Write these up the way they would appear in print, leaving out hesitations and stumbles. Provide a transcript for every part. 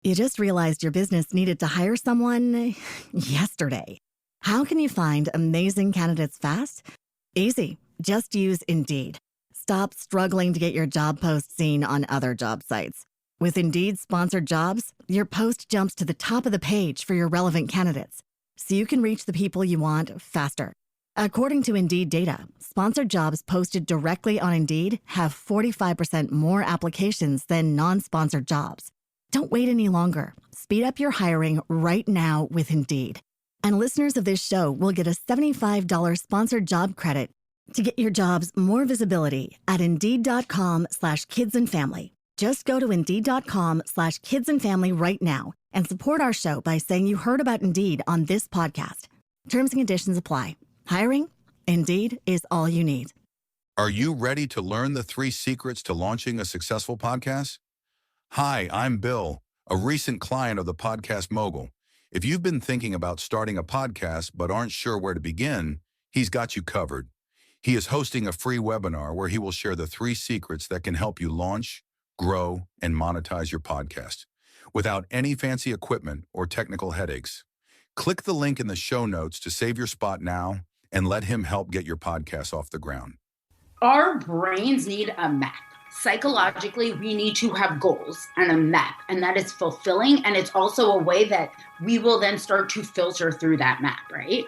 You just realized your business needed to hire someone yesterday. How can you find amazing candidates fast? Easy. Just use Indeed. Stop struggling to get your job post seen on other job sites. With Indeed sponsored jobs, your post jumps to the top of the page for your relevant candidates, so you can reach the people you want faster. According to Indeed data, sponsored jobs posted directly on Indeed have 45% more applications than non-sponsored jobs. Don't wait any longer. Speed up your hiring right now with Indeed. And listeners of this show will get a $75 sponsored job credit to get your jobs more visibility at Indeed.com/kidsandfamily. Just go to Indeed.com/kidsandfamily right now and support our show by saying you heard about Indeed on this podcast. Terms and conditions apply. Hiring? Indeed is all you need. Are you ready to learn the 3 secrets to launching a successful podcast? Hi, I'm Bill, a recent client of the Podcast Mogul. If you've been thinking about starting a podcast but aren't sure where to begin, he's got you covered. He is hosting a free webinar where he will share the 3 secrets that can help you launch, grow, and monetize your podcast without any fancy equipment or technical headaches. Click the link in the show notes to save your spot now and let him help get your podcast off the ground. Our brains need a map. Psychologically, we need to have goals and a map, and that is fulfilling. And it's also a way that we will then start to filter through that map, right?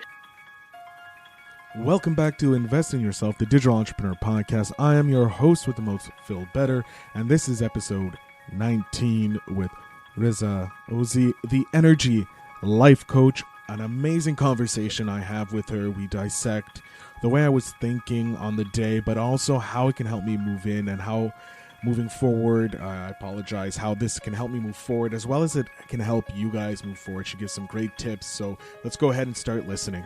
Welcome back to Invest in Yourself, the Digital Entrepreneur Podcast. I am your host with the most, Phil Better, and this is episode 19 with Risa Oze, the Energy Life Coach. An amazing conversation I have with her. We dissect the way I was thinking on the day, but also how it can help me move in and how moving forward, how this can help me move forward, as well as it can help you guys move forward. She gives some great tips. So let's go ahead and start listening.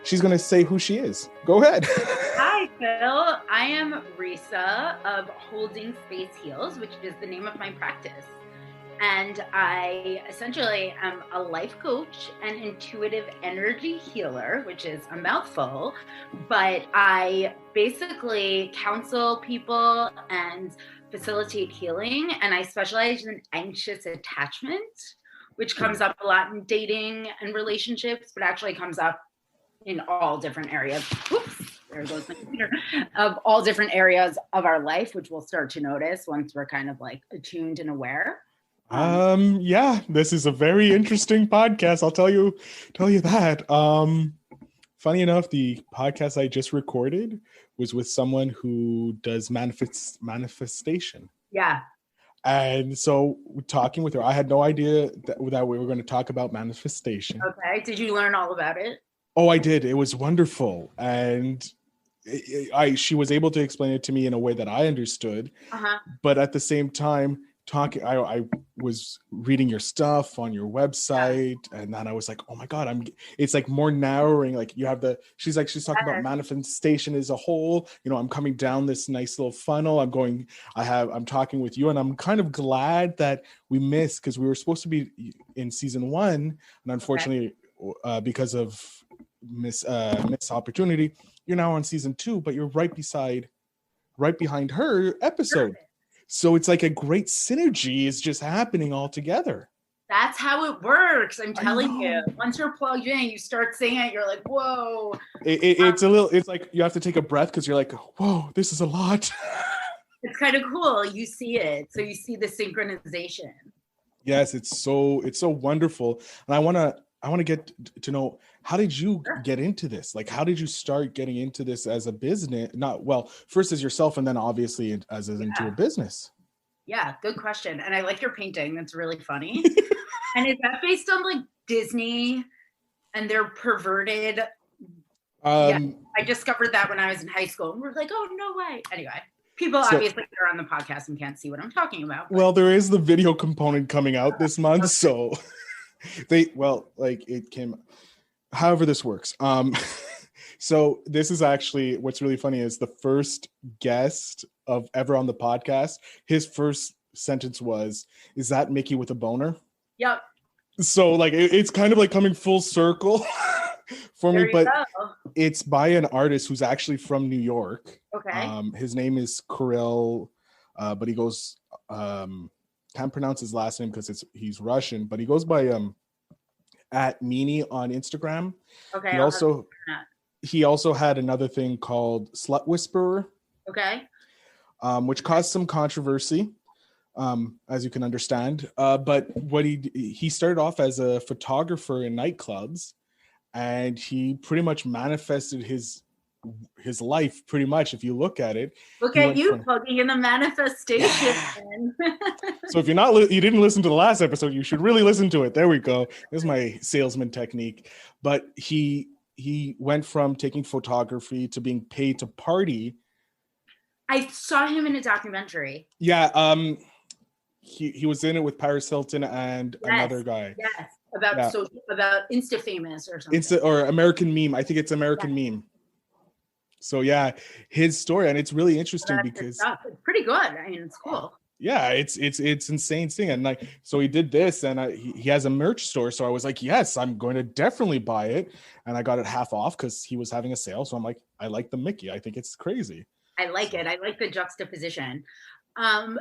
She's going to say who she is. Go ahead. Hi, Phil. I am Risa of Holding Space Heals, which is the name of my practice. And I essentially am a life coach and intuitive energy healer, which is a mouthful, but I basically counsel people and facilitate healing. And I specialize in anxious attachment, which comes up a lot in dating and relationships, but actually comes up in all different areas. Oops, there goes my computer. Of all different areas of our life, which we'll start to notice once we're kind of like attuned and aware. Yeah, this is a very interesting podcast. I'll tell you that. Funny enough, the podcast I just recorded was with someone who does manifestation. Yeah. And so talking with her, I had no idea that we were going to talk about manifestation. Okay. Did you learn all about it? Oh, I did. It was wonderful. And she was able to explain it to me in a way that I understood. But at the same time, I was reading your stuff on your website, and then I was like, oh my God, it's like more narrowing. Like she's talking about manifestation as a whole. You know, I'm coming down this nice little funnel. I'm talking with you, and I'm kind of glad that we missed, because we were supposed to be in season 1, and unfortunately, because of missed opportunity, you're now on season 2, but you're right behind her episode. So it's like a great synergy is just happening all together. That's how it works. I'm telling you. Once you're plugged in, you start saying it, you're like, whoa. It's like you have to take a breath, because you're like, whoa, this is a lot. It's kind of cool. You see it. So you see the synchronization. Yes, it's so wonderful. And I want to get to know, how did you get into this? Like, how did you start getting into this as a business? First as yourself, and then obviously into a business. Yeah, good question. And I like your painting. That's really funny. And is that based on like Disney and their perverted? I discovered that when I was in high school, and we're like, oh, no way. Anyway, people obviously are on the podcast and can't see what I'm talking about. Well, there is the video component coming out this month, so it came. However this works. So this is actually, what's really funny is the first guest of ever on the podcast, his first sentence was, "Is that Mickey with a boner?" Yep. So like it's kind of like coming full circle for me, but it's by an artist who's actually from New York. Okay. His name is Kirill but he goes, can't pronounce his last name because he's Russian, but he goes by at Meanie on Instagram. Okay. He also had another thing called Slut Whisperer. Okay. Which caused some controversy, as you can understand. But what he started off as a photographer in nightclubs, and he pretty much manifested his life pretty much. If you look at it, look at you plugging in the manifestation. So if you didn't listen to the last episode, you should really listen to it. There we go. This is my salesman technique. But he went from taking photography to being paid to party. I saw him in a documentary. Yeah, he was in it with Paris Hilton and another guy. Yes, about Insta famous or something. Or American Meme. I think it's American Meme. So yeah, his story, and it's really interesting because it's pretty good. I mean, it's cool. Yeah, it's insane thing, and like so he did this, and he has a merch store. So I was like, yes, I'm going to definitely buy it, and I got it half off because he was having a sale. So I'm like, I like the Mickey. I think it's crazy. I like it. I like the juxtaposition.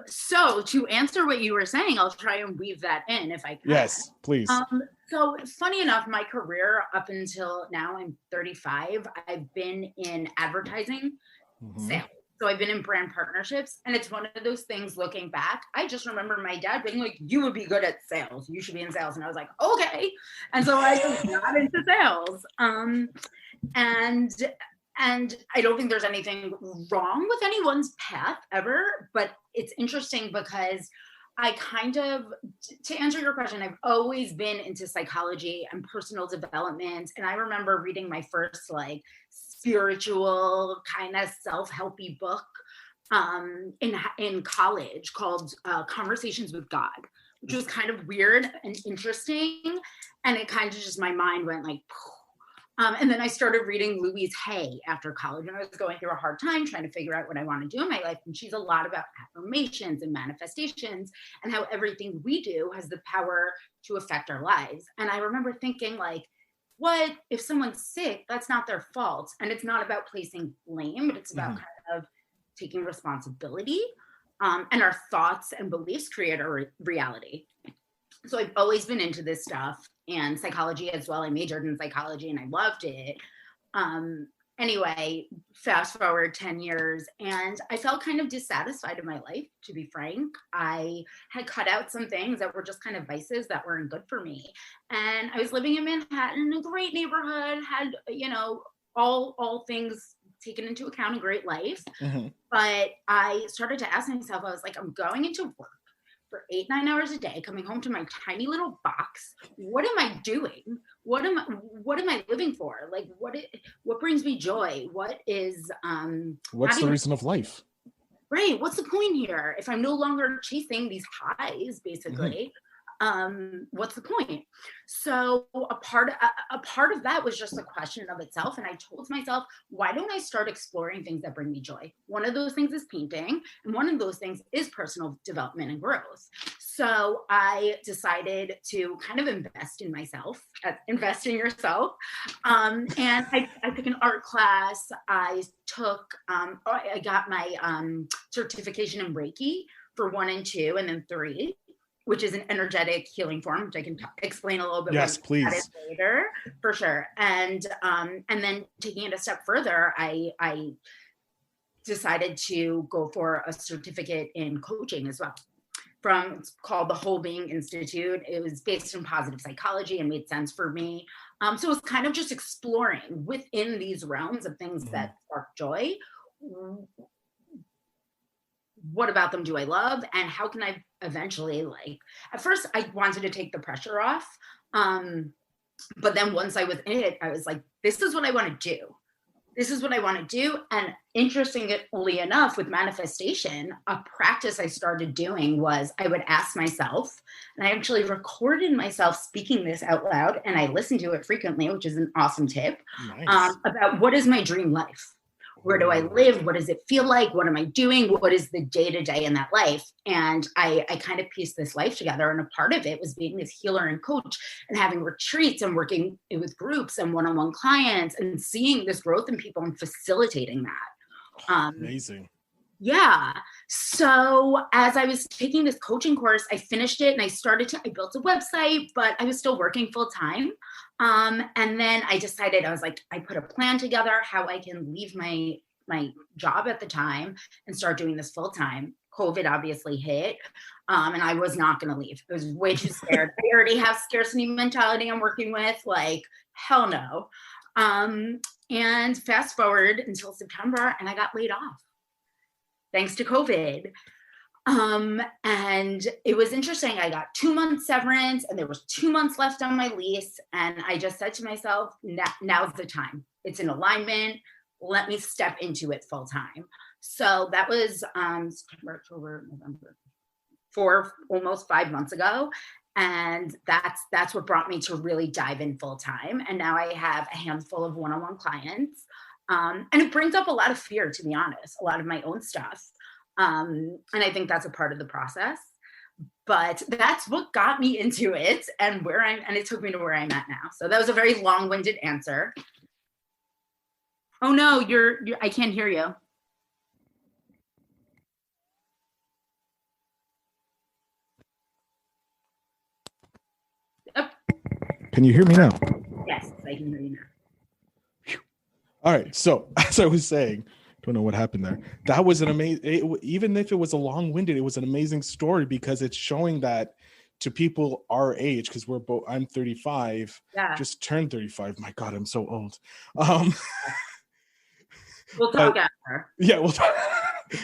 So to answer what you were saying, I'll try and weave that in if I can. Yes, please. So funny enough, my career up until now, I'm 35. I've been in advertising, sales. So I've been in brand partnerships, and it's one of those things looking back. I just remember my dad being like, you would be good at sales. You should be in sales. And I was like, okay. And so I just got into sales. And I don't think there's anything wrong with anyone's path ever, but it's interesting because I to answer your question, I've always been into psychology and personal development. And I remember reading my first like spiritual kind of self-helpy book in college called Conversations with God, which was kind of weird and interesting. And it kind of just, my mind went like, and then I started reading Louise Hay after college, and I was going through a hard time trying to figure out what I want to do in my life. And she's a lot about affirmations and manifestations and how everything we do has the power to affect our lives. And I remember thinking like, what if someone's sick? That's not their fault. And it's not about placing blame, but it's about kind of taking responsibility. And our thoughts and beliefs create our reality. So I've always been into this stuff and psychology as well. I majored in psychology and I loved it. Anyway, fast forward 10 years and I felt kind of dissatisfied in my life, to be frank. I had cut out some things that were just kind of vices that weren't good for me. And I was living in Manhattan, a great neighborhood, had, all things taken into account, a great life. But I started to ask myself, I was like, I'm going into work for 8-9 hours a day, coming home to my tiny little box. What am I doing? What am I living for? Like, what brings me joy? What's the reason of life? Right. What's the point here? If I'm no longer chasing these highs, basically, what's the point? So a part of that was just a question of itself. And I told myself, why don't I start exploring things that bring me joy? One of those things is painting. And one of those things is personal development and growth. So I decided to kind of invest in myself, invest in yourself. And I took an art class. I got my certification in Reiki for 1 and 2 and then 3. Which is an energetic healing form, which I can explain a little bit more please. Later, for sure. And then taking it a step further, I decided to go for a certificate in coaching as well. It's called the Whole Being Institute. It was based in positive psychology and made sense for me. So it was kind of just exploring within these realms of things that spark joy. What about them do I love? And how can I eventually, at first I wanted to take the pressure off. But then once I was in it, I was like, this is what I want to do. This is what I want to do. And interestingly enough, with manifestation, a practice I started doing was I would ask myself, and I actually recorded myself speaking this out loud, and I listen to it frequently, which is an awesome tip, about what is my dream life? Where do I live? What does it feel like? What am I doing? What is the day-to-day in that life? And I kind of pieced this life together. And a part of it was being this healer and coach and having retreats and working with groups and one-on-one clients and seeing this growth in people and facilitating that. Amazing. Yeah. So as I was taking this coaching course, I finished it and I built a website, but I was still working full time. And then I decided, I put a plan together how I can leave my job at the time and start doing this full time. COVID obviously hit. And I was not going to leave. I was way too scared. I already have scarcity mentality I'm working with. Like, hell no. And fast forward until September, and I got laid off thanks to COVID. And it was interesting. I got 2 months severance and there was 2 months left on my lease. And I just said to myself, now's the time. It's in alignment. Let me step into it full time. So that was September, October, November, almost 5 months ago. And that's what brought me to really dive in full time. And now I have a handful of one-on-one clients. And it brings up a lot of fear, to be honest, a lot of my own stuff. And I think that's a part of the process. But that's what got me into it and it took me to where I'm at now. So that was a very long-winded answer. Oh no, I can't hear you. Yep. Can you hear me now? Yes, I can hear you now. All right. So as I was saying, don't know what happened there. That was an amazing, even if it was a long-winded, it was an amazing story because it's showing that to people our age, because I'm 35, just turned 35. My God, I'm so old. We'll talk after. Yeah,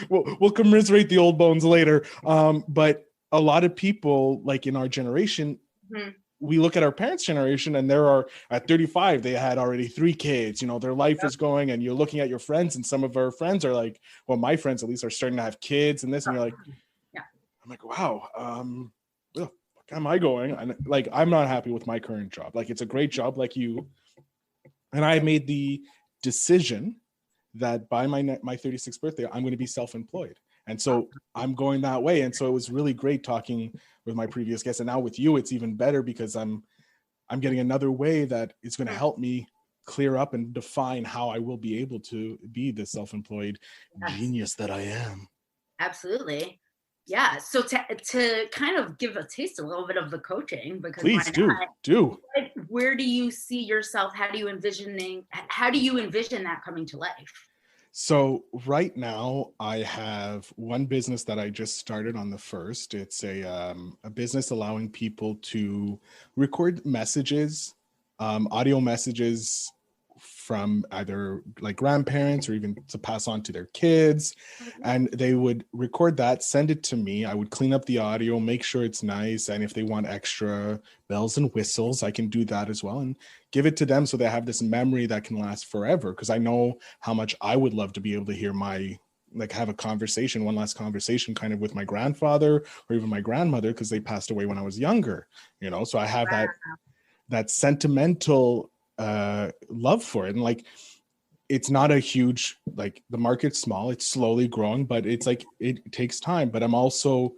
we'll commiserate the old bones later. But a lot of people, like in our generation, we look at our parents' generation and at 35, they had already 3 kids, their life is going, and you're looking at your friends, and some of our friends are like, well, my friends at least are starting to have kids and this, and you're like, I'm like, wow, where the fuck am I going? And like, I'm not happy with my current job. Like, it's a great job like you. And I made the decision that by my 36th birthday, I'm going to be self-employed. And so I'm going that way. And so it was really great talking with my previous guests. And now with you, it's even better because I'm getting another way that is going to help me clear up and define how I will be able to be the self-employed genius that I am. Absolutely. Yeah. So to kind of give a taste a little bit of the coaching, because please do. Where do you see yourself? How do you envision that coming to life? So right now I have one business that I just started on the 1st. It's a business allowing people to record messages, audio messages from either like grandparents or even to pass on to their kids. And they would record that, send it to me. I would clean up the audio, make sure it's nice. And if they want extra bells and whistles, I can do that as well and give it to them so they have this memory that can last forever. Because I know how much I would love to be able to hear have a conversation, one last conversation kind of with my grandfather or even my grandmother, because they passed away when I was younger, so I have that sentimental love for it. And like, it's not a huge, like, the market's small, it's slowly growing, but it's like, it takes time. But I also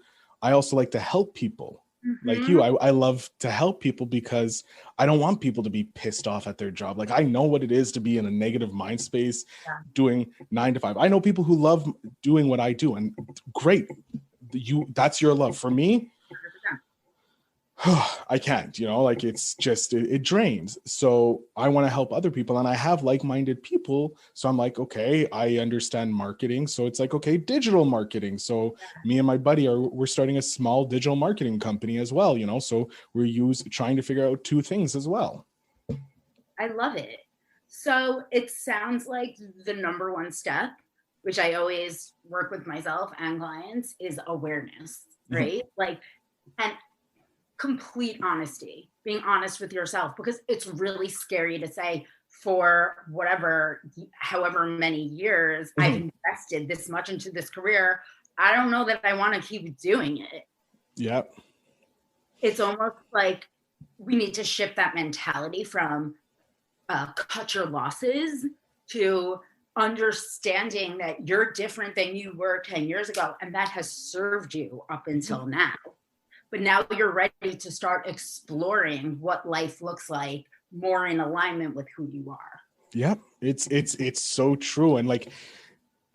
like to help people like you. I love to help people because I don't want people to be pissed off at their job. Like, I know what it is to be in a negative mind space doing 9 to 5. I know people who love doing what I do, and great. That's your love. For me, I can't, like, it's just, it drains. So I want to help other people, and I have like-minded people. So I'm like, okay, I understand marketing. So it's like, okay, digital marketing. So me and my buddy we're starting a small digital marketing company as well, so we're trying to figure out 2 things as well. I love it. So it sounds like the number one step, which I always work with myself and clients, is awareness, right? Like, and complete honesty, being honest with yourself, because it's really scary to say, for however many years I've invested this much into this career, I don't know that I want to keep doing it. Yep. It's almost like we need to shift that mentality from cut your losses to understanding that you're different than you were 10 years ago, and that has served you up until now. But now you're ready to start exploring what life looks like more in alignment with who you are. Yep. It's so true. And like,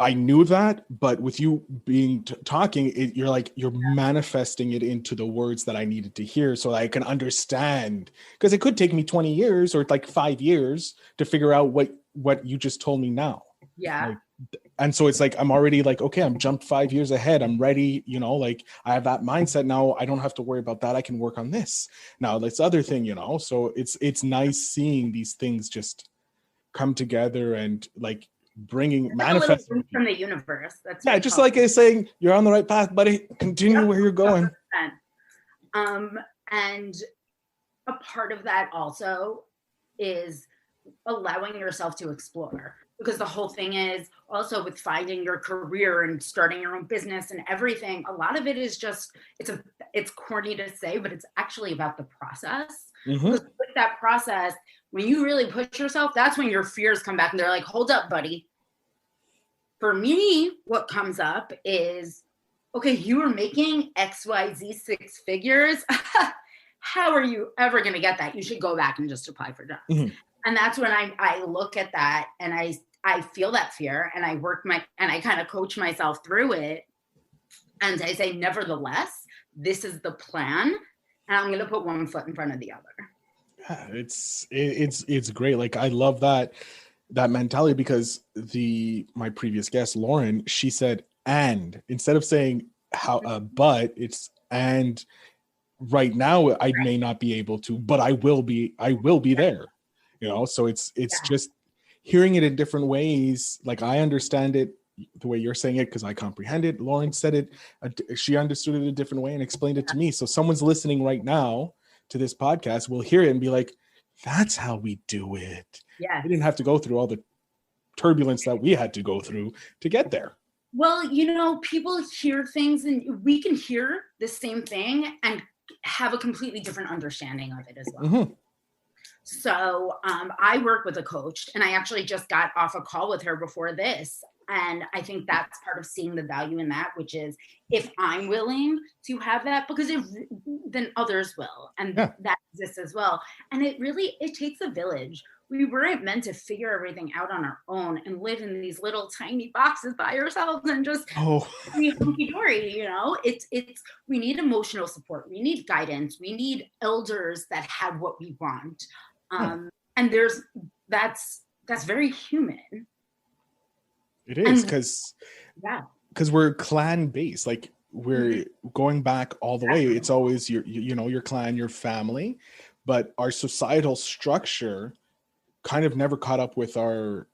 I knew that, but with you being talking, you're like, you're manifesting it into the words that I needed to hear so I can understand. Because it could take me 20 years or like 5 years to figure out what you just told me now. Yeah. Like, and so it's like, I'm already like, okay, I'm jumped 5 years ahead. I'm ready. You know, like I have that mindset now. I don't have to worry about that. I can work on this now. This other thing, you know, so it's nice seeing these things just come together and like manifesting from the universe. That's just like I saying, you're on the right path, buddy. Continue where you're going. 100%. And a part of that also is allowing yourself to explore, because the whole thing is also with finding your career and starting your own business and everything. A lot of it is just, it's corny to say, but it's actually about the process. Because with that process, when you really push yourself, that's when your fears come back and they're like, hold up, buddy. For me, what comes up is, okay, you were making XYZ 6 figures. How are you ever going to get that? You should go back and just apply for jobs. And that's when I look at that and I feel that fear, and I kind of coach myself through it. And I say, nevertheless, this is the plan. And I'm going to put one foot in front of the other. Yeah, it's great. Like, I love that mentality, because my previous guest, Lauren, she said, and instead of saying but it's, and right now I may not be able to, but I will be there, you know? So it's just hearing it in different ways. Like, I understand it the way you're saying it because I comprehend it. Lauren said it, she understood it a different way and explained it to me. So someone's listening right now to this podcast will hear it and be like, that's how we do it. Yeah. We didn't have to go through all the turbulence that we had to go through to get there. Well, you know, people hear things and we can hear the same thing and have a completely different understanding of it as well. So I work with a coach, and I actually just got off a call with her before this. And I think that's part of seeing the value in that, which is if I'm willing to have that, because then others will. And that exists as well. And it takes a village. We weren't meant to figure everything out on our own and live in these little tiny boxes by ourselves and just be hunky-dory, you know? We need emotional support. We need guidance. We need elders that have what we want. And that's very human. It is, because we're clan based. Like, we're going back all the way. It's always your clan, your family, but our societal structure kind of never caught up with our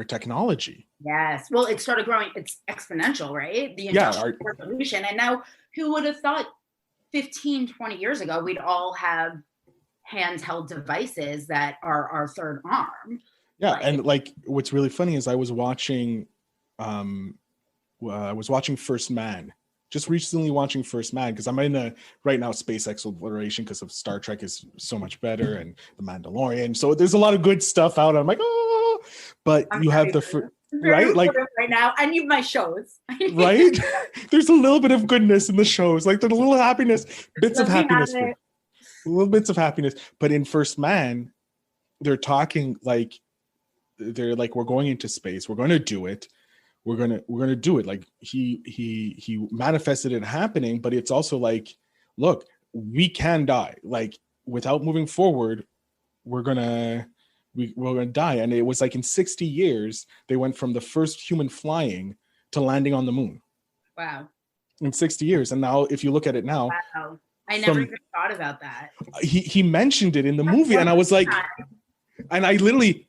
technology. Yes. Well, it started growing. It's exponential, right? The Industrial Revolution. And now, who would have thought 15, 20 years ago, we'd all have handheld devices that are our third arm. Yeah. And like, what's really funny is I was watching First Man, just recently watching First Man, because I'm in right now space exploration because of Star Trek is so much better, and The Mandalorian. So there's a lot of good stuff out. I'm like, but you have right? Like right now, I need my shows. Right? There's a little bit of goodness in the shows, like the little happiness, bits of happiness. Little bits of happiness. But in First Man, they're talking like, we're going into space. We're going to do it. We're gonna do it. Like he manifested it happening, but it's also like, look, we can die. Like, without moving forward, we're gonna die. And it was like in 60 years, they went from the first human flying to landing on the moon. Wow. In 60 years. And now if you look at it now, wow. I never even thought about that. He mentioned it in the movie, and I was like, and I literally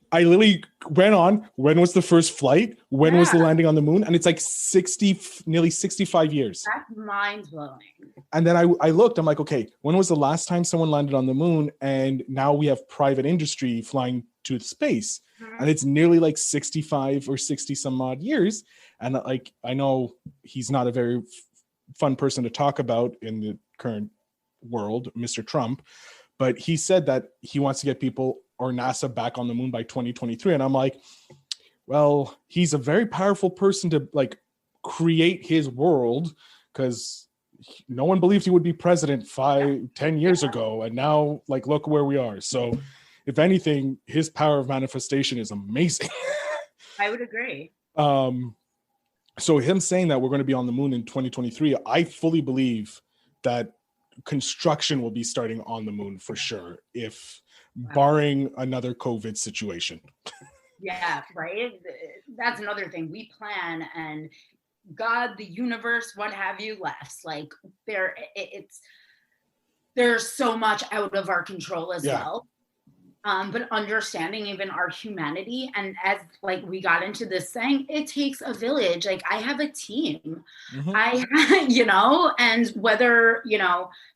went on, when was the first flight? When was the landing on the moon? And it's like nearly 65 years. That's mind-blowing. And then I looked, I'm like, okay, when was the last time someone landed on the moon? And now we have private industry flying to space. And it's nearly like 65 or 60 some odd years. And like, I know he's not a very fun person to talk about in the current world, Mr. Trump, but he said that he wants to get people or NASA back on the moon by 2023. And I'm like, well, he's a very powerful person to like create his world, because no one believed he would be president 5-10 years ago. And now, like, look where we are. So if anything, his power of manifestation is amazing. I would agree. So him saying that we're going to be on the moon in 2023, I fully believe that construction will be starting on the moon for sure, if barring another COVID situation. Yeah, right. That's another thing. We plan, and God, the universe, what have you, left. Like there's so much out of our control as well. But understanding even our humanity, and as like we got into this saying, it takes a village. Like I have a team, and whether,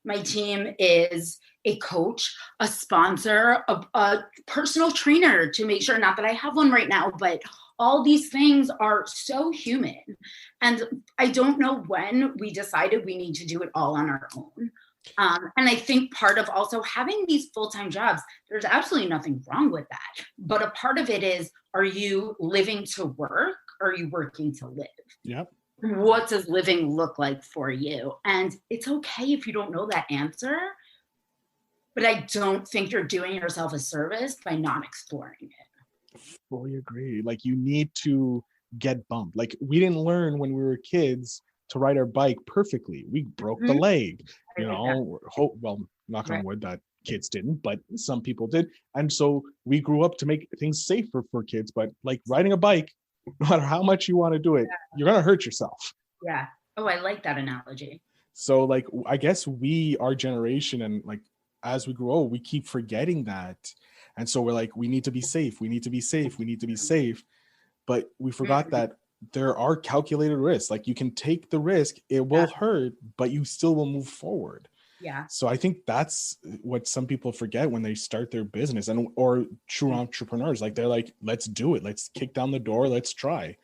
my team is a coach, a sponsor, a personal trainer to make sure, not that I have one right now, but all these things are so human. And I don't know when we decided we need to do it all on our own. And I think part of also having these full-time jobs, there's absolutely nothing wrong with that. But a part of it is, are you living to work? Or are you working to live? Yep. What does living look like for you? And it's okay if you don't know that answer, but I don't think you're doing yourself a service by not exploring it. Fully agree. Like you need to get bumped. Like we didn't learn when we were kids to ride our bike perfectly. We broke the leg, well, knock on wood that kids didn't, but some people did. And so we grew up to make things safer for kids, but like riding a bike, no matter how much you want to do it, you're going to hurt yourself. Yeah. Oh, I like that analogy. So like, I guess our generation, and like, as we grow old, we keep forgetting that. And so we're like, we need to be safe. We need to be safe. We need to be safe. But we forgot that there are calculated risks. Like you can take the risk, it will hurt, but you still will move forward. Yeah. So I think that's what some people forget when they start their business, or true entrepreneurs. Like they're like, let's do it. Let's kick down the door. Let's try.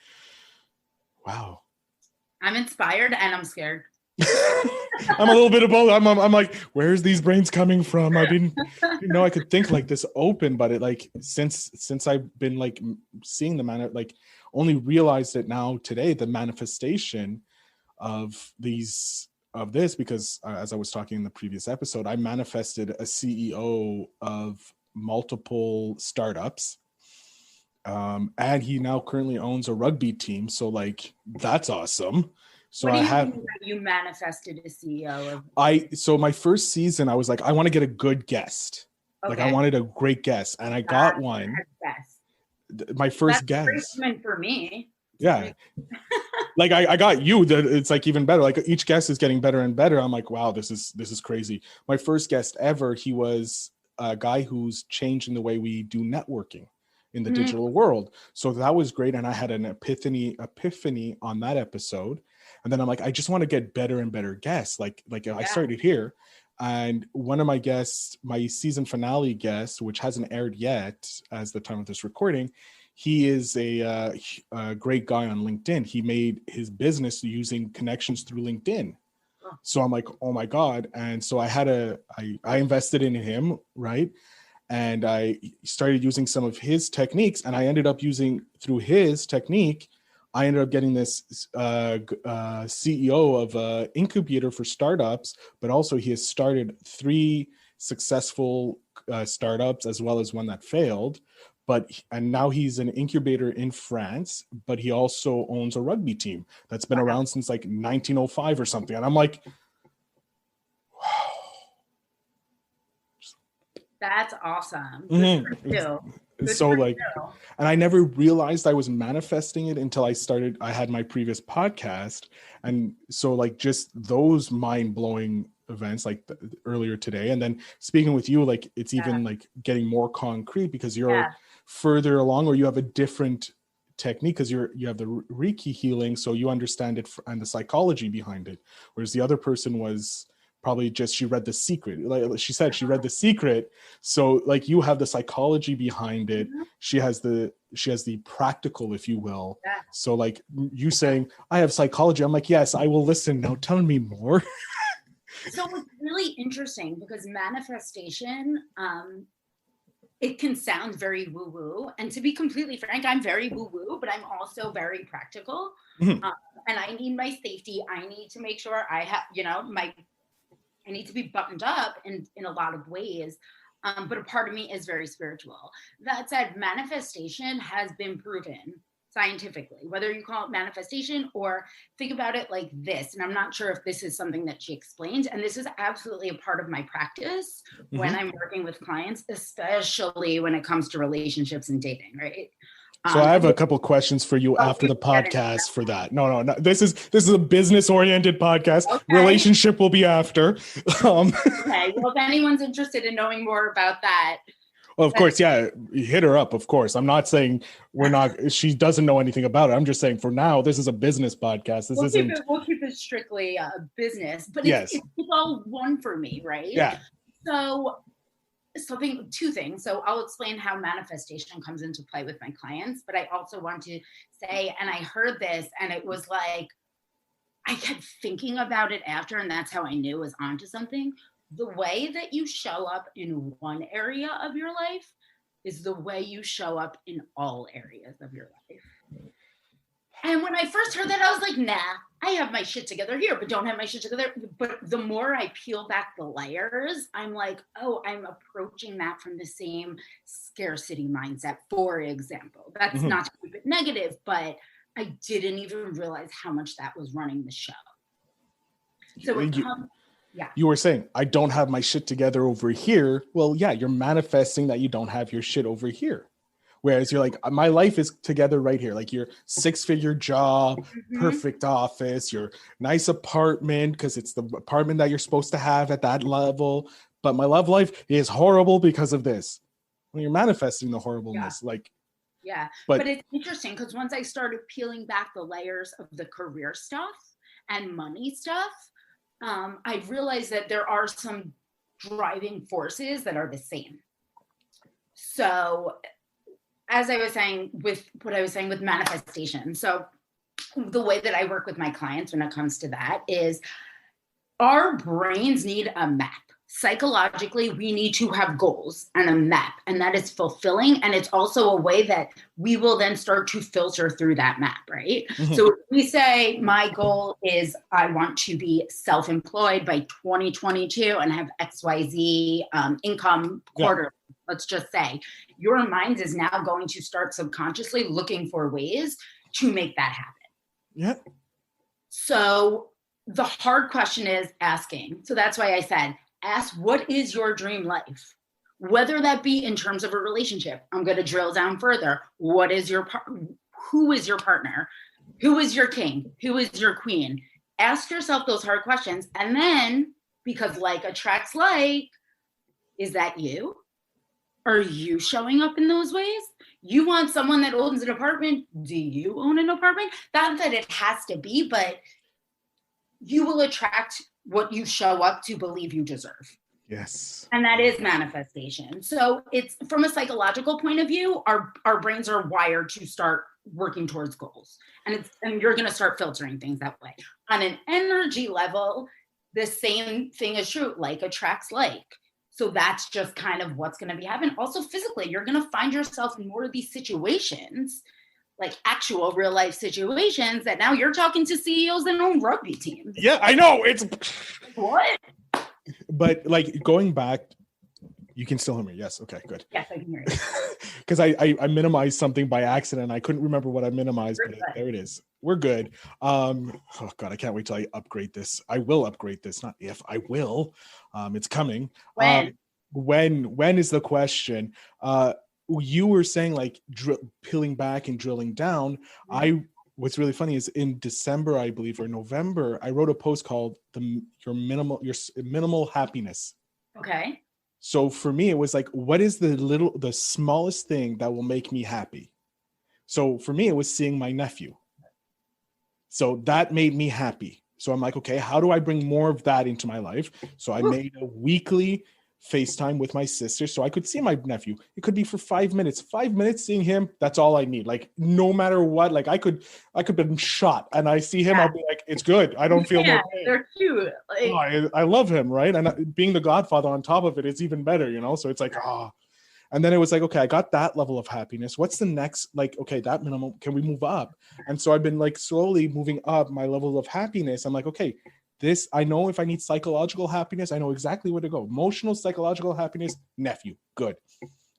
Wow. I'm inspired and I'm scared. I'm a little bit of both. I'm like, where's these brains coming from? I didn't know I could think like this open, but it like since I've been like seeing the only realized it now today, the manifestation of this, because as I was talking in the previous episode, I manifested a CEO of multiple startups. And he now currently owns a rugby team. So like, that's awesome. So you manifested a CEO of? So my first season, I was like, I want to get a good guest. Okay. Like I wanted a great guest, and I got one. My first guest. For me. Yeah. Like I got you. It's like even better. Like each guest is getting better and better. I'm like, wow, this is crazy. My first guest ever, he was a guy who's changing the way we do networking in the digital world. So that was great. And I had an epiphany on that episode. And then I'm like, I just want to get better and better guests. Like I started here, and one of my guests, my season finale guest, which hasn't aired yet as the time of this recording, he is a great guy on LinkedIn. He made his business using connections through LinkedIn. So I'm like, oh my God. And so I invested in him, right? And I started using some of his techniques, and I ended up through his technique, I ended up getting this CEO of an incubator for startups, but also he has started 3 successful startups as well as one that failed. And now he's an incubator in France, but he also owns a rugby team that's been around since like 1905 or something. And I'm like, wow. That's awesome. So like, and I never realized I was manifesting it until I had my previous podcast. And so like just those mind-blowing events like earlier today, and then speaking with you, like it's even like getting more concrete because you're further along, or you have a different technique because you have the Reiki healing, so you understand it and the psychology behind it, whereas the other person was probably just, she read The Secret. Like she said, she read The Secret. So like you have the psychology behind it. She has the practical, if you will. So like you saying, I have psychology. I'm like, yes, I will listen. Now tell me more. So it's really interesting because manifestation, it can sound very woo-woo. And to be completely frank, I'm very woo-woo, but I'm also very practical. And I need my safety. I need to make sure I have, I need to be buttoned up in a lot of ways. But a part of me is very spiritual. That said, manifestation has been proven scientifically, whether you call it manifestation or think about it like this. And I'm not sure if this is something that she explains. And this is absolutely a part of my practice when I'm working with clients, especially when it comes to relationships and dating, right? So I have a couple questions for you after the podcast for that. No. This is a business-oriented podcast. Okay. Relationship will be after. Okay. Well, if anyone's interested in knowing more about that. Well, of course, yeah. Hit her up, of course. I'm not saying she doesn't know anything about it. I'm just saying for now, this is a business podcast. We'll keep it strictly business, but it's all one for me, right? Yeah. So two things. So I'll explain how manifestation comes into play with my clients, but I also want to say, and I heard this and it was like, I kept thinking about it after, and that's how I knew it was onto something. The way that you show up in one area of your life is the way you show up in all areas of your life. And when I first heard that, I was like, nah, I have my shit together here, but don't have my shit together. But the more I peel back the layers, I'm like, oh, I'm approaching that from the same scarcity mindset, for example. That's not to keep it negative, but I didn't even realize how much that was running the show. So you were saying, I don't have my shit together over here. Well, yeah, you're manifesting that you don't have your shit over here. Whereas you're like, my life is together right here. Like your 6-figure job, perfect office, your nice apartment, because it's the apartment that you're supposed to have at that level. But my love life is horrible because of this. When you're manifesting the horribleness, but it's interesting because once I started peeling back the layers of the career stuff and money stuff, I realized that there are some driving forces that are the same. So as I was saying with manifestation, so the way that I work with my clients when it comes to that is our brains need a map. Psychologically, we need to have goals and a map, and that is fulfilling. And it's also a way that we will then start to filter through that map, right? So if we say my goal is I want to be self-employed by 2022 and have XYZ income quarterly. Let's just say your mind is now going to start subconsciously looking for ways to make that happen. Yeah. So the hard question is asking. So that's why I said, ask what is your dream life? Whether that be in terms of a relationship. I'm going to drill down further. What is who is your partner? Who is your king? Who is your queen? Ask yourself those hard questions. And then, because like attracts like, is that you? Are you showing up in those ways? You want someone that owns an apartment. Do you own an apartment? Not that it has to be, but you will attract what you show up to believe you deserve. Yes. And that is manifestation. So it's from a psychological point of view, our brains are wired to start working towards goals. And you're going to start filtering things that way. On an energy level, the same thing is true. Like attracts like. So that's just kind of what's going to be happening. Also physically, you're going to find yourself in more of these situations, like actual real life situations that now you're talking to CEOs that own rugby teams. Yeah, I know. It's what? But like going back, you can still hear me. Yes. Okay, good. Yes, I can hear you. Because I minimized something by accident. I couldn't remember what I minimized, but there it is. We're good. Oh God, I can't wait till I upgrade this. I will upgrade this, not if, I will. It's coming. When is the question? You were saying like peeling back and drilling down. What's really funny is in December, I believe, or November, I wrote a post called your minimal happiness. Okay. So for me, it was like, what is the smallest thing that will make me happy? So for me, it was seeing my nephew. So that made me happy. So I'm like, okay, how do I bring more of that into my life? So I made a weekly FaceTime with my sister so I could see my nephew. It could be for 5 minutes. 5 minutes seeing him, that's all I need. Like no matter what, like I could been shot and I see him, I'll be like, it's good. I don't feel no pain. They're cute. Like, I love him, right? And being the godfather on top of it is even better, you know? So it's like, And then it was like, okay, I got that level of happiness. What's the next, like, okay, that minimum, can we move up? And so I've been like slowly moving up my level of happiness. I'm like, okay, this, I know if I need psychological happiness, I know exactly where to go. Emotional, psychological happiness, nephew, good.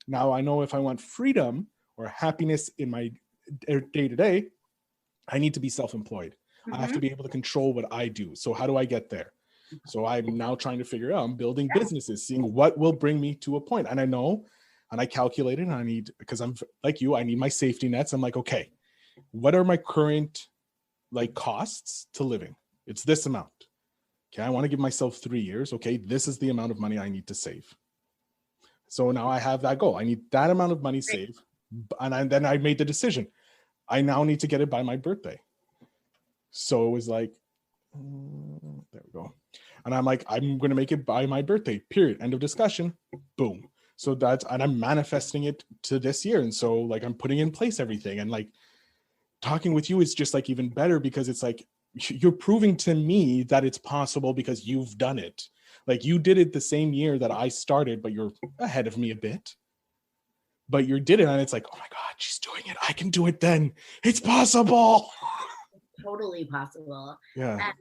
Now I know if I want freedom or happiness in my day to day, I need to be self-employed. I have to be able to control what I do. So how do I get there? So I'm now trying to figure out, I'm building businesses, seeing what will bring me to a point. And I know, and I calculated, and I need, because I'm like you, I need my safety nets. I'm like, okay, what are my current like costs to living? It's this amount. Okay, I want to give myself 3 years. Okay, this is the amount of money I need to save. So now I have that goal. I need that amount of money saved. And then I made the decision. I now need to get it by my birthday. So it was like, there we go. And I'm like, I'm going to make it by my birthday, period. End of discussion. Boom. So and I'm manifesting it to this year. And so like, I'm putting in place everything. And like, talking with you is just like even better, because it's like, you're proving to me that it's possible because you've done it. Like you did it the same year that I started, but you're ahead of me a bit. But you did it, and it's like, oh my God, she's doing it. I can do it then. It's possible. Totally possible. Yeah.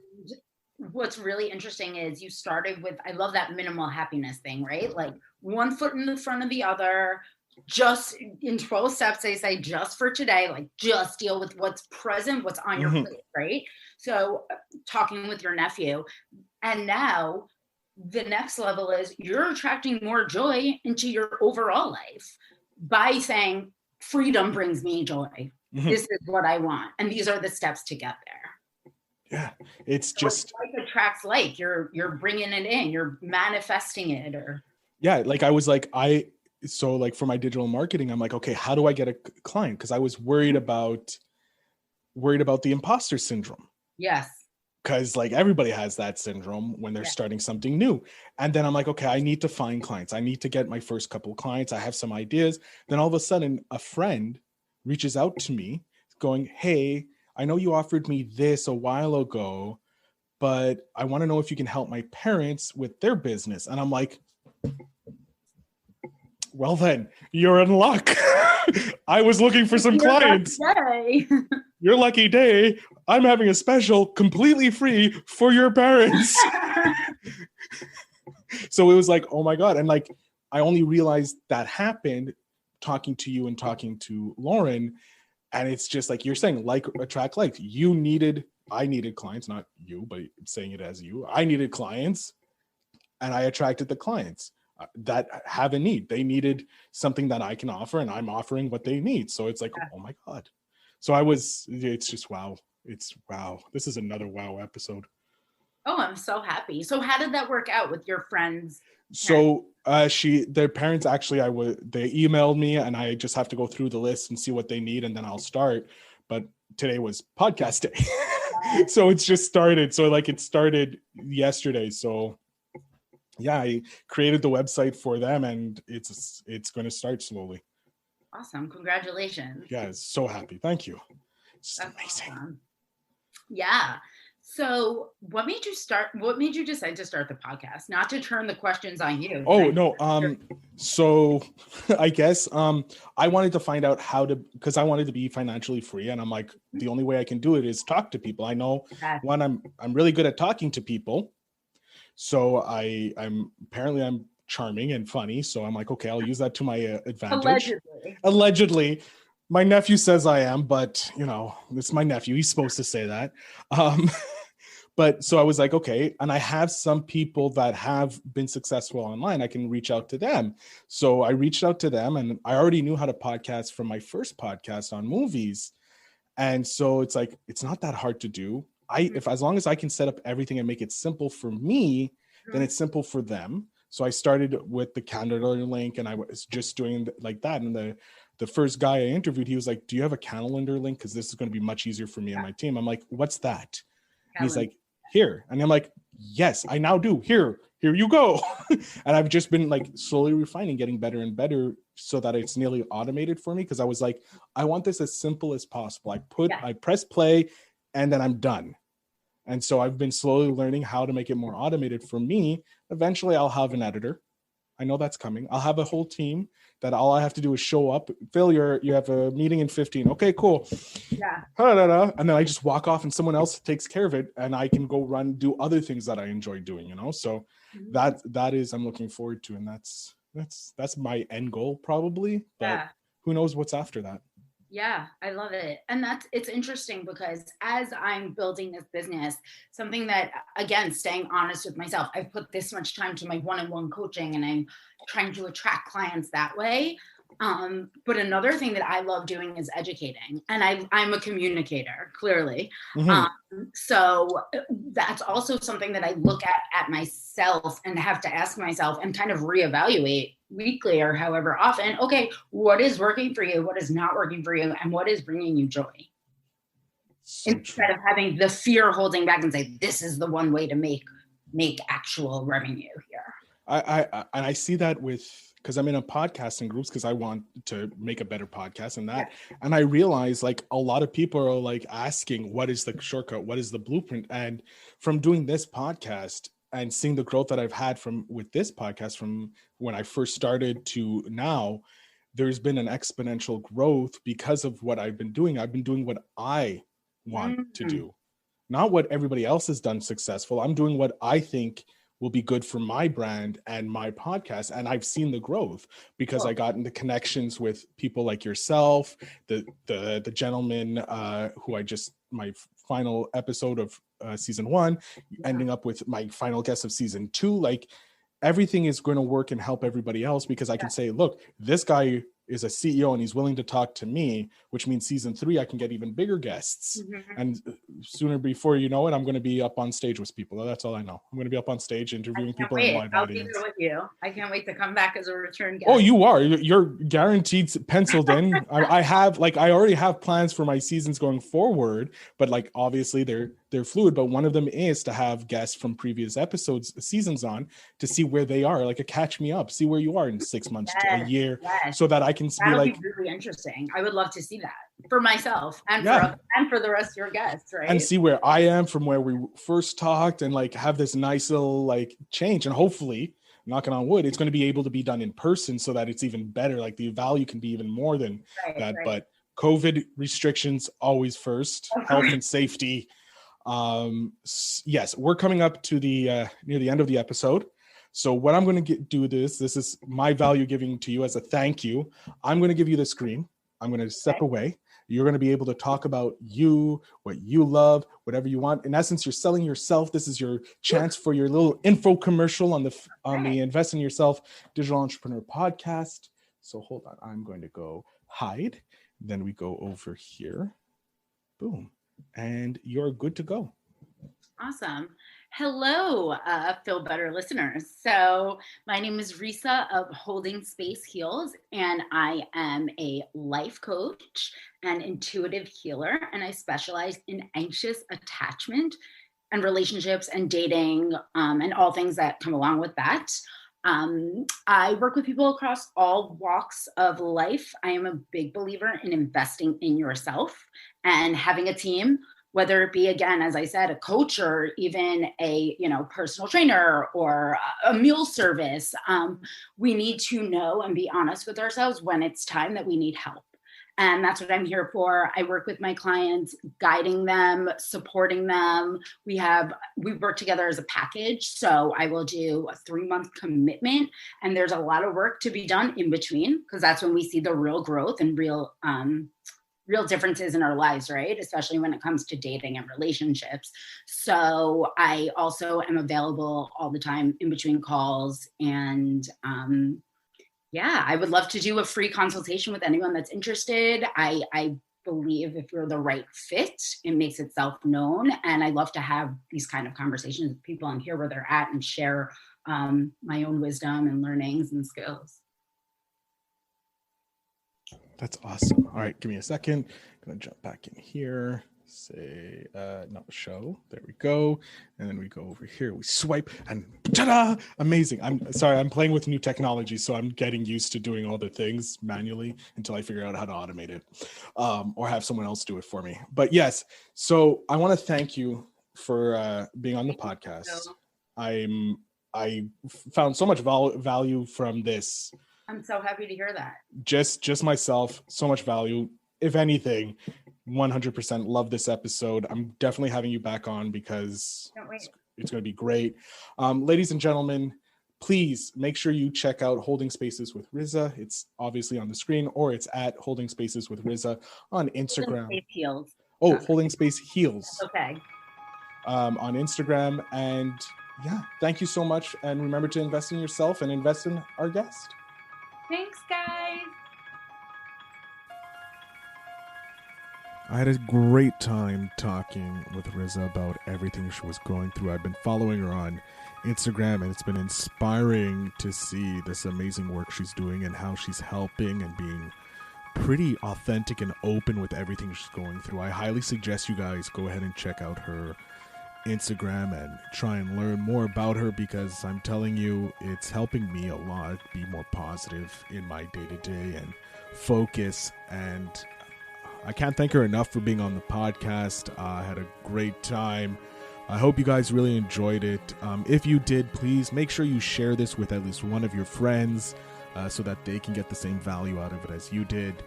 And what's really interesting is you started with, I love that minimal happiness thing, right? Like one foot in the front of the other, just in 12 steps, they say just for today, like just deal with what's present, what's on your plate, right? So talking with your nephew, and now the next level is you're attracting more joy into your overall life by saying freedom brings me joy. This is what I want. And these are the steps to get there. Yeah. It's so just like attracts like you're bringing it in, you're manifesting it. Or yeah, like I was like, so like for my digital marketing, I'm like, okay, how do I get a client? Because I was worried about the imposter syndrome. Yes. Because like everybody has that syndrome when they're starting something new. And then I'm like, okay, I need to find clients. I need to get my first couple of clients. I have some ideas. Then all of a sudden a friend reaches out to me going, hey, I know you offered me this a while ago, but I want to know if you can help my parents with their business. And I'm like, well then, you're in luck. I was looking for some clients. Your lucky day. I'm having a special completely free for your parents. So it was like, oh my God. And like, I only realized that happened talking to you and talking to Lauren. And it's just like you're saying, like attract like. I needed clients, not you, but saying it as you. I needed clients, and I attracted the clients that have a need. They needed something that I can offer, and I'm offering what they need. So it's like, oh my God. So it's just wow. It's wow. This is another wow episode. Oh, I'm so happy. So how did that work out with your friends? So their parents actually, they emailed me, and I just have to go through the list and see what they need, and then I'll start. But today was podcast day. So it's just started. So like it started yesterday. So yeah, I created the website for them, and it's going to start slowly. Awesome. Congratulations. Yeah, so happy. Thank you. It's amazing. Awesome. Yeah. So what made you decide to start the podcast? Not to turn the questions on you. Oh, no. So I guess I wanted to find out because I wanted to be financially free. And I'm like, the only way I can do it is talk to people. I know one, I'm really good at talking to people. So I'm charming and funny. So I'm like, okay, I'll use that to my advantage. Allegedly. My nephew says I am, but it's my nephew. He's supposed to say that. But so I was like, okay. And I have some people that have been successful online. I can reach out to them. So I reached out to them, and I already knew how to podcast from my first podcast on movies. And so it's like, it's not that hard to do. As long as I can set up everything and make it simple for me, then it's simple for them. So I started with the calendar link, and I was just doing like that. And the first guy I interviewed, he was like, do you have a calendar link? Because this is going to be much easier for me and my team. I'm like, what's that? He's like, here. And I'm like, yes, I now do. Here you go. And I've just been like slowly refining, getting better and better so that it's nearly automated for me. Because I was like, I want this as simple as possible. I press play, and then I'm done. And so I've been slowly learning how to make it more automated for me. Eventually I'll have an editor. I know that's coming. I'll have a whole team that all I have to do is show up. Phil, you have a meeting in 15. Okay, cool. Yeah. And then I just walk off, and someone else takes care of it, and I can go do other things that I enjoy doing, So that is, I'm looking forward to, and that's my end goal probably. But who knows what's after that? Yeah, I love it. And it's interesting because as I'm building this business, something that, again, staying honest with myself, I've put this much time to my one-on-one coaching and I'm trying to attract clients that way. But another thing that I love doing is educating, and I'm a communicator, clearly. Mm-hmm. So that's also something that I look at myself and have to ask myself and kind of reevaluate weekly or however often. Okay, what is working for you? What is not working for you? And what is bringing you joy? So Instead true. of having the fear holding back and say, this is the one way to make actual revenue here. I see that because I'm in a podcasting groups because I want to make a better podcast and I realize like a lot of people are like asking what is the shortcut, what is the blueprint, and from doing this podcast and seeing the growth that I've had with this podcast from when I first started to now, there's been an exponential growth because of what I've been doing. I've been doing what I want to do, not what everybody else has done successful. I'm doing what I think will be good for my brand and my podcast. And I've seen the growth because I got into connections with people like yourself, the gentleman who my final episode of season 1, ending up with my final guest of season 2. Like everything is going to work and help everybody else because I can say, look, this guy is a CEO and he's willing to talk to me, which means season 3, I can get even bigger guests. And sooner before you know it, I'm going to be up on stage with people. That's all I know. I'm going to be up on stage interviewing people in live audience. I'll be there with you. I can't wait to come back as a return guest. Oh, you are. You're guaranteed penciled in. I already have plans for my seasons going forward, but like obviously they're fluid. But one of them is to have guests from previous seasons on to see where they are, like a catch me up, see where you are in 6 months to a year, so that I can be like, be really interesting. I would love to see that for myself and for the rest of your guests, right? And see where I am from where we first talked, and like have this nice little like change. And hopefully, knocking on wood, it's going to be able to be done in person so that it's even better. Like the value can be even more than that. Right. But COVID restrictions always first, health and safety. Yes, we're coming up to the near the end of the episode. So what I'm going to do this is my value giving to you as a thank you. I'm going to give you the screen. I'm going to step away. You're going to be able to talk about you, what you love, whatever you want. In essence, you're selling yourself. This is your chance for your little info commercial on the Invest in Yourself Digital Entrepreneur podcast. So hold on. I'm going to go hide. Then we go over here. Boom. And you're good to go. Awesome. Hello, Feel Better listeners. So my name is Risa of Holding Space Heals, and I am a life coach and intuitive healer, and I specialize in anxious attachment and relationships and dating and all things that come along with that. I work with people across all walks of life. I am a big believer in investing in yourself and having a team, whether it be, again, as I said, a coach or even a personal trainer or a meal service. We need to know and be honest with ourselves when it's time that we need help. And that's what I'm here for. I work with my clients, guiding them, supporting them. We work together as a package. So I will do a 3-month commitment. And there's a lot of work to be done in between, because that's when we see the real growth and real differences in our lives, right? Especially when it comes to dating and relationships. So I also am available all the time in between calls. And I would love to do a free consultation with anyone that's interested. I believe if you're the right fit, it makes itself known. And I love to have these kind of conversations with people and hear where they're at and share my own wisdom and learnings and skills. That's awesome. All right, give me a second. I'm going to jump back in here. Say, show. There we go. And then we go over here. We swipe and ta-da! Amazing. I'm sorry, I'm playing with new technology, so I'm getting used to doing all the things manually until I figure out how to automate it or have someone else do it for me. But yes, so I want to thank you for being on the podcast. I found so much value from this. I'm so happy to hear that. Just myself, so much value. If anything, 100% love this episode. I'm definitely having you back on because it's going to be great. Ladies and gentlemen, please make sure you check out Holding Spaces with Riza. It's obviously on the screen, or it's at Holding Spaces with Riza on Instagram. Holding Space Heals. Holding Space Heals. Okay. On Instagram. And yeah, thank you so much. And remember to invest in yourself and invest in our guest. Thanks, guys. I had a great time talking with Riza about everything she was going through. I've been following her on Instagram, and it's been inspiring to see this amazing work she's doing and how she's helping and being pretty authentic and open with everything she's going through. I highly suggest you guys go ahead and check out her Instagram and try and learn more about her, because I'm telling you, it's helping me a lot be more positive in my day-to-day and focus. And I can't thank her enough for being on the podcast. I had a great time. I hope you guys really enjoyed it. If you did, please make sure you share this with at least one of your friends so that they can get the same value out of it as you did.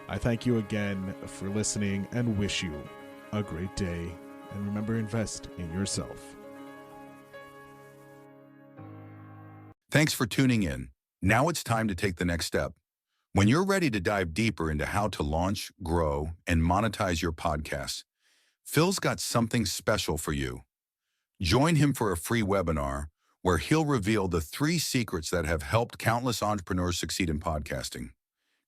I thank you again for listening and wish you a great day. And remember, invest in yourself. Thanks for tuning in. Now it's time to take the next step. When you're ready to dive deeper into how to launch, grow, and monetize your podcast, Phil's got something special for you. Join him for a free webinar where he'll reveal the 3 secrets that have helped countless entrepreneurs succeed in podcasting.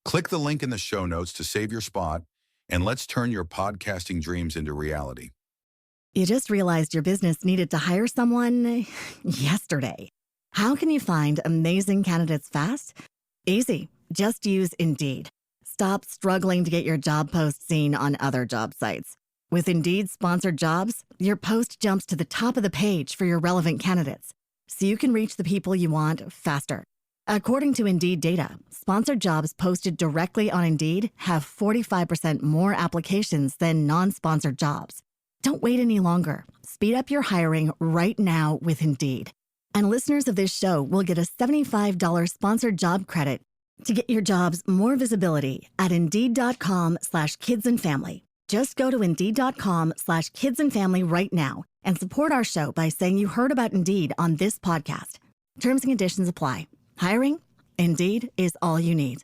Click the link in the show notes to save your spot, and let's turn your podcasting dreams into reality. You just realized your business needed to hire someone yesterday. How can you find amazing candidates fast? Easy. Just use Indeed. Stop struggling to get your job post seen on other job sites. With Indeed sponsored jobs, your post jumps to the top of the page for your relevant candidates, so you can reach the people you want faster. According to Indeed data, sponsored jobs posted directly on Indeed have 45% more applications than non-sponsored jobs. Don't wait any longer. Speed up your hiring right now with Indeed. And listeners of this show will get a $75 sponsored job credit to get your jobs more visibility at Indeed.com/kidsandfamily. Just go to Indeed.com/kidsandfamily right now and support our show by saying you heard about Indeed on this podcast. Terms and conditions apply. Hiring? Indeed is all you need.